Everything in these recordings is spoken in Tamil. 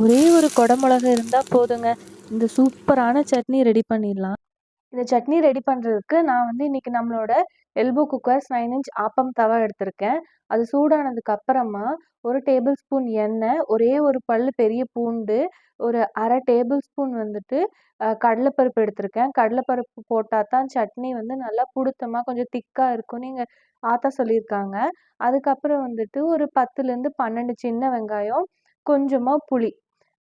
ஒரே ஒரு கொடை மிளகா இருந்தா போதுங்க. இந்த சூப்பரான சட்னி ரெடி பண்ணிடலாம். இந்த சட்னி ரெடி பண்ணுறதுக்கு நான் வந்து இன்னைக்கு நம்மளோட எல்போ குக்கர்ஸ் 9 இன்ச் ஆப்பம் தவா எடுத்திருக்கேன். அது சூடானதுக்கு அப்புறமா 1 டேபிள் ஸ்பூன் எண்ணெய், ஒரே ஒரு பல்லு பெரிய பூண்டு, ஒரு 1/2 டேபிள் ஸ்பூன் வந்துட்டு கடலைப்பருப்பு எடுத்திருக்கேன். கடலைப்பருப்பு போட்டா தான் சட்னி வந்து நல்லா புடுத்தமா கொஞ்சம் திக்கா இருக்கும்னு எங்க ஆத்தா சொல்லியிருக்காங்க. அதுக்கப்புறம் வந்துட்டு ஒரு 10லேருந்து 12 சின்ன வெங்காயம், கொஞ்சமா புளி.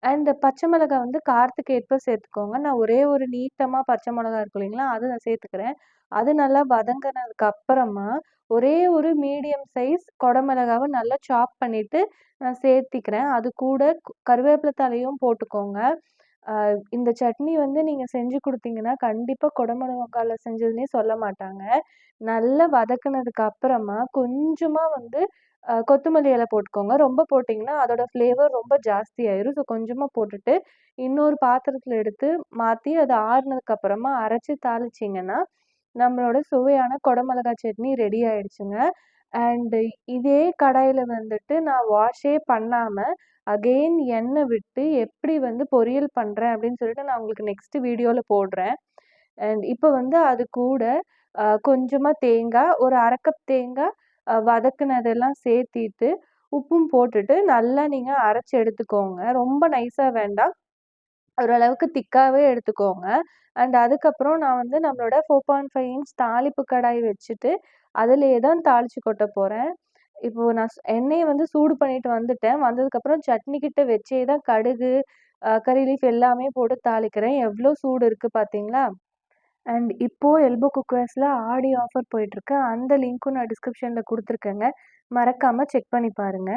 அண்ட் பச்சை மிளகாய் வந்து காரத்துக்கு ஏற்ப சேர்த்துக்கோங்க. நான் ஒரே ஒரு நீட்டமா பச்சை மிளகாய் இருக்கும் இல்லைங்களா? அது நான் சேர்த்துக்கிறேன். அது நல்லா வதங்குனதுக்கு அப்புறமா, ஒரே ஒரு மீடியம் சைஸ் கொடை மிளகாவ நல்லா சாப் பண்ணிட்டு நான் சேர்த்திக்கிறேன். அது கூட கருவேப்பிலை தழையும் போட்டுக்கோங்க. இந்த சட்னி வந்து நீங்க செஞ்சு குடுத்தீங்கன்னா, கண்டிப்பா கொடை மிளகாய்ல செஞ்சதுன்னே சொல்ல மாட்டாங்க. நல்லா வதக்குனதுக்கு அப்புறமா, கொஞ்சமா வந்து கொத்தமல்லி இலை போட்டுக்கோங்க. ரொம்ப போட்டீங்கன்னா, அதோட ஃப்ளேவர் ரொம்ப ஜாஸ்தி ஆயிரும். ஸோ கொஞ்சமா போட்டுட்டு, இன்னொரு பாத்திரத்துல எடுத்து மாத்தி, அது ஆறுனதுக்கு அப்புறமா அரைச்சு தாளிச்சீங்கன்னா, நம்மளோட சுவையான கொடை மிளகாய் சட்னி ரெடி ஆயிடுச்சுங்க. அண்ட் இதே கடாயில வந்துட்டு நான் வாஷே பண்ணாம, அகெயின் எண்ணெய் விட்டு எப்படி வந்து பொரியல் பண்றேன் அப்படின்னு சொல்லிட்டு நான் உங்களுக்கு நெக்ஸ்ட் வீடியோல போடுறேன். அண்ட் இப்போ வந்து அது கூட கொஞ்சமா தேங்காய், ஒரு 1/2 கப் தேங்காய் வதக்குனதெல்லாம் சேர்த்திட்டு, உப்பும் போட்டுட்டு நல்லா நீங்க அரைச்சு எடுத்துக்கோங்க. ரொம்ப நைஸா வேண்டாம். ஓரளவுக்கு திக்காவே எடுத்துக்கோங்க. அண்ட் அதுக்கப்புறம் நான் வந்து நம்மளோட 4.5 இன்ச் தாளிப்பு கடாய் வச்சுட்டு, அதிலேயே தான் தாளிச்சு கொட்ட போறேன். இப்போ நான் எண்ணெய வந்து சூடு பண்ணிட்டு வந்துட்டேன். வந்ததுக்கப்புறம் சட்னி கிட்ட வச்சே தான் கடுகு, கறி லீஃப் எல்லாமே போட்டு தாளிக்கிறேன். எவ்ளோ சூடு இருக்கு பார்த்தீங்களா? அண்ட் இப்போ எல்போ குக்கர்ஸ்ல ஆடி ஆஃபர் போயிட்டுருக்கு. அந்த லிங்க்கும் நான் டிஸ்கிரிப்ஷன்ல குடுத்துருக்கேங்க. மறக்காம செக் பண்ணி பாருங்க.